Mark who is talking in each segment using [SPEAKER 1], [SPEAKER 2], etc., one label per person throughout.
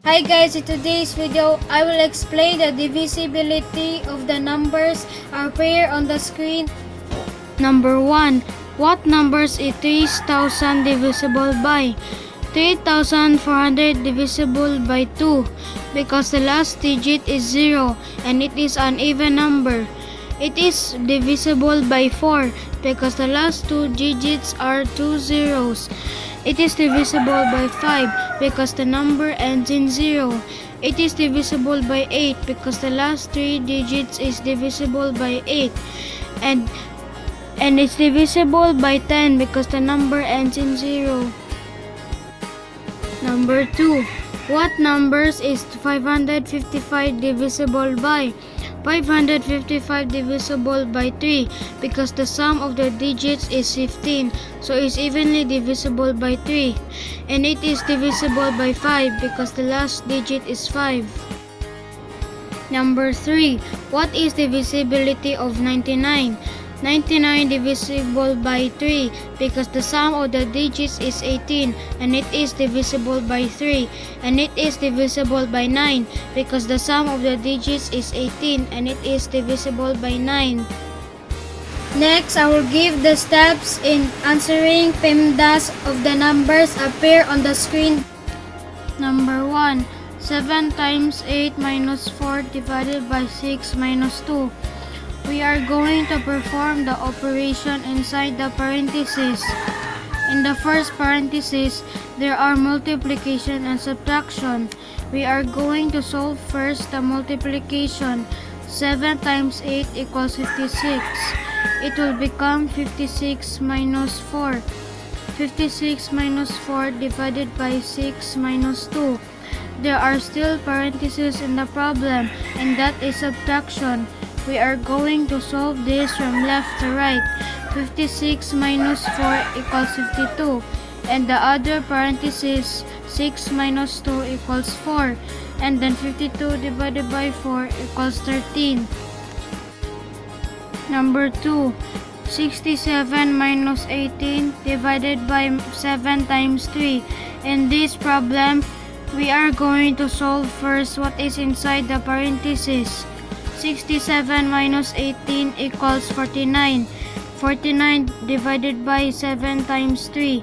[SPEAKER 1] Hi guys, in today's video, I will explain the divisibility of the numbers appear on the screen. Number 1. What numbers is 3,000 divisible by? 3,400 divisible by 2 because the last digit is 0 and it is an even number. It is divisible by 4 because the last two digits are 2 zeros. It is divisible by 5 because the number ends in 0. It is divisible by 8 because the last three digits is divisible by 8. And it's divisible by 10 because the number ends in 0. Number 2. What numbers is 555 divisible by? 555 divisible by 3 because the sum of the digits is 15, so it's evenly divisible by 3. And it is divisible by 5 because the last digit is 5. Number 3. What is divisibility of 99? 99 divisible by 3 because the sum of the digits is 18 and it is divisible by 3. And it is divisible by 9 because the sum of the digits is 18 and it is divisible by 9. Next, I will give the steps in answering Pmdas of the numbers appear on the screen. Number 1. 7 times 8 minus 4 divided by 6 minus 2. We are going to perform the operation inside the parentheses. In the first parenthesis, there are multiplication and subtraction. We are going to solve first the multiplication. 7 times 8 equals 56. It will become 56 minus 4. 56 minus 4 divided by 6 minus 2. There are still parentheses in the problem, and that is subtraction. We are going to solve this from left to right. 56 minus 4 equals 52. And the other parenthesis, 6 minus 2 equals 4. And then 52 divided by 4 equals 13. Number 2. 67 minus 18 divided by 7 times 3. In this problem, we are going to solve first what is inside the parenthesis. 67 minus 18 equals 49. 49 divided by 7 times 3.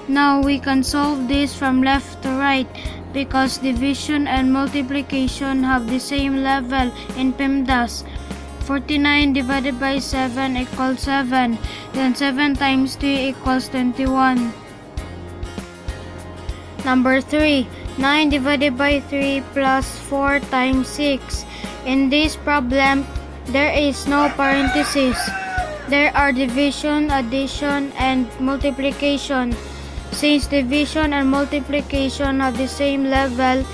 [SPEAKER 1] Now we can solve this from left to right because division and multiplication have the same level in Pmdas. 49 divided by 7 equals 7. Then 7 times 3 equals 21. Number 3. 9 divided by 3 plus 4 times 6. In this problem, there is no parentheses. There are division, addition, and multiplication. Since division and multiplication have the same level,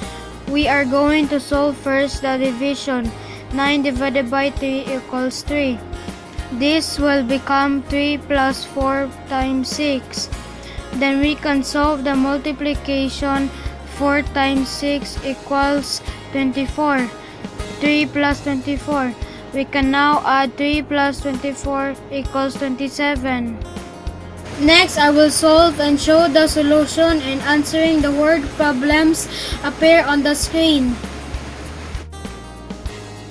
[SPEAKER 1] we are going to solve first the division. 9 divided by 3 equals 3. This will become 3 plus 4 times 6. Then we can solve the multiplication. 4 times 6 equals 24. 3 plus 24. We can now add 3 plus 24 equals 27. Next, I will solve and show the solution in answering the word problems appear on the screen.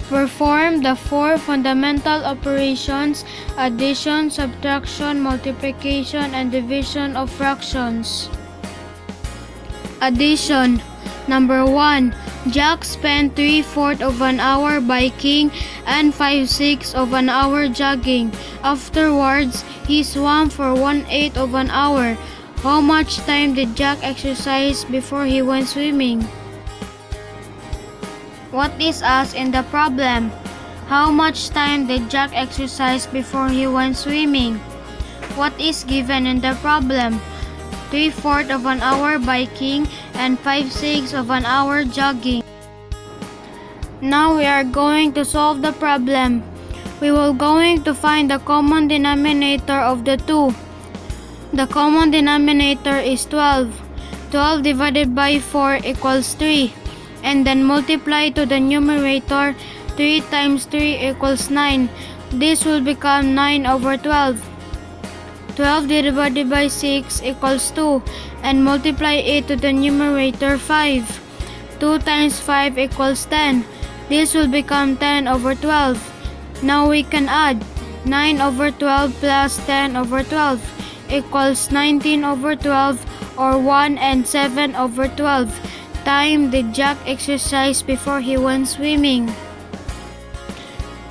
[SPEAKER 1] Perform the 4 fundamental operations: addition, subtraction, multiplication, and division of fractions. Addition. Number 1. Jack spent 3/4 of an hour biking and 5/6 of an hour jogging. Afterwards, he swam for 1/8 of an hour. How much time did Jack exercise before he went swimming? What is asked in the problem? How much time did Jack exercise before he went swimming? What is given in the problem? 3/4 of an hour biking and 5/6 of an hour jogging. Now we are going to solve the problem. We will going to find the common denominator of the two. The common denominator is 12. 12 divided by 4 equals 3. And then multiply to the numerator. 3 times 3 equals 9. This will become 9 over 12. 12 divided by 6 equals 2, and multiply it to the numerator 5. 2 times 5 equals 10. This will become 10 over 12. Now we can add 9 over 12 plus 10 over 12 equals 19 over 12, or 1 and 7 over 12. Time did Jack exercise before he went swimming?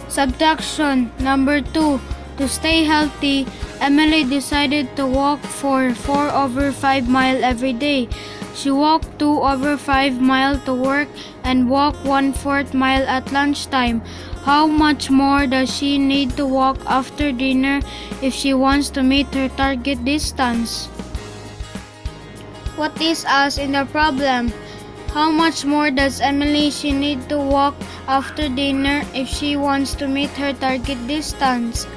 [SPEAKER 1] Subtraction number 2. To stay healthy, Emily decided to walk for 4 over 5 miles every day. She walked 2 over 5 miles to work and walked 1/4 mile at lunchtime. How much more does she need to walk after dinner if she wants to meet her target distance? What is us in the problem? How much more does Emily she need to walk after dinner if she wants to meet her target distance?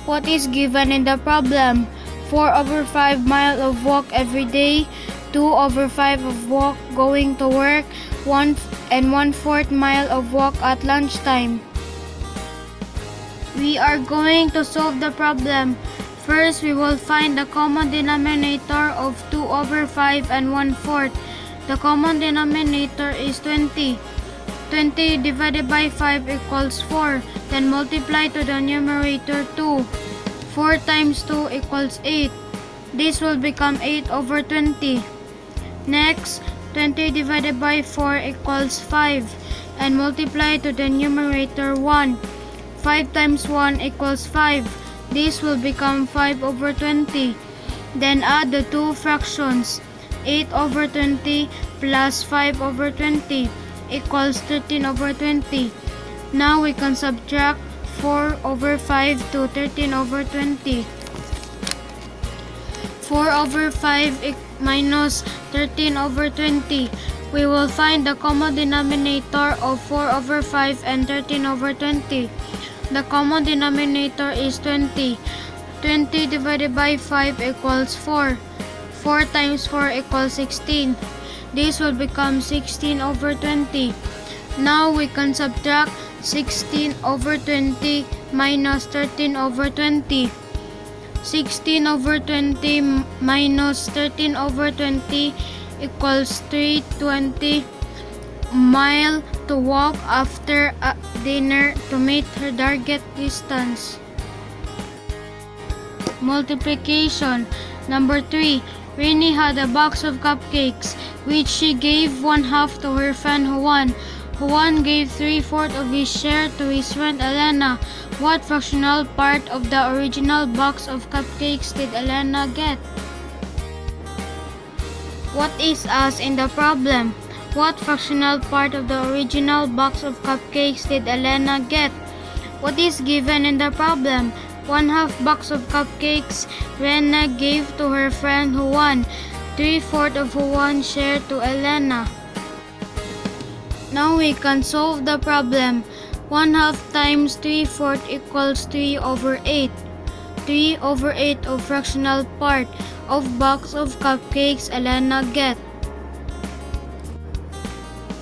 [SPEAKER 1] What is given in the problem? 4 over 5 miles of walk every day, 2 over 5 of walk going to work, 1 and 1/4 mile of walk at lunchtime. We are going to solve the problem. First, we will find the common denominator of 2 over 5 and 1/4. The common denominator is 20. 20 divided by 5 equals 4. Then multiply to the numerator 2. 4 times 2 equals 8. This will become 8 over 20. Next, 20 divided by 4 equals 5. And multiply to the numerator 1. 5 times 1 equals 5. This will become 5 over 20. Then add the two fractions. 8 over 20 plus 5 over 20 equals 13 over 20. Now we can subtract 4 over 5 to 13 over 20. 4 over 5 minus 13 over 20. We will find the common denominator of 4 over 5 and 13 over 20. The common denominator is 20. 20 divided by 5 equals 4. 4 times 4 equals 16. This will become 16 over 20. Now we can subtract 16 over 20 minus 13 over 20. 16 over 20 minus 13 over 20 equals 320 mile to walk after dinner to meet her target distance. Multiplication number 3. Rini had a box of cupcakes, which she gave 1/2 to her friend Juan. Juan gave 3/4 of his share to his friend Elena. What fractional part of the original box of cupcakes did Elena get? What is us in the problem? What fractional part of the original box of cupcakes did Elena get? What is given in the problem? 1/2 box of cupcakes Rena gave to her friend Juan. 3/4 of Juan's share to Elena. Now we can solve the problem. 1/2 times 3/4 equals 3 over 8. 3 over 8 of fractional part of box of cupcakes Elena get.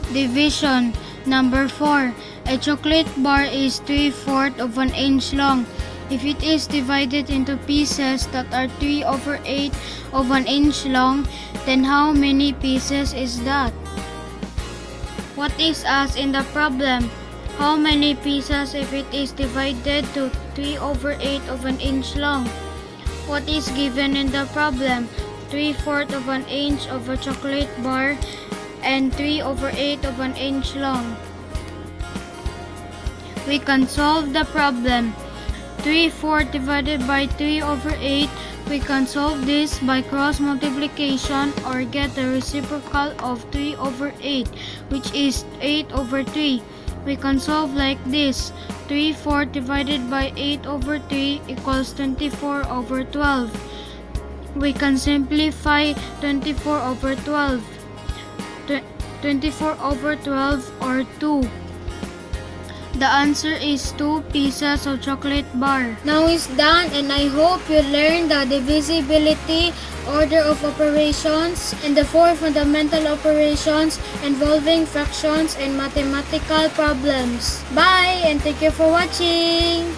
[SPEAKER 1] Division number 4. A chocolate bar is 3/4 of an inch long. If it is divided into pieces that are 3 over 8 of an inch long, then how many pieces is that? What is us in the problem? How many pieces if it is divided to 3 over 8 of an inch long? What is given in the problem? 3/4 of an inch of a chocolate bar and 3 over 8 of an inch long. We can solve the problem. 3/4 divided by 3 over 8, we can solve this by cross multiplication or get the reciprocal of 3 over 8, which is 8 over 3. We can solve like this. 3/4 divided by 8 over 3 equals 24 over 12. We can simplify 24 over 12. 24 over 12 or 2. The answer is 2 pieces of chocolate bar. Now it's done, and I hope you learned the divisibility, order of operations, and the 4 fundamental operations involving fractions and mathematical problems. Bye, and thank you for watching!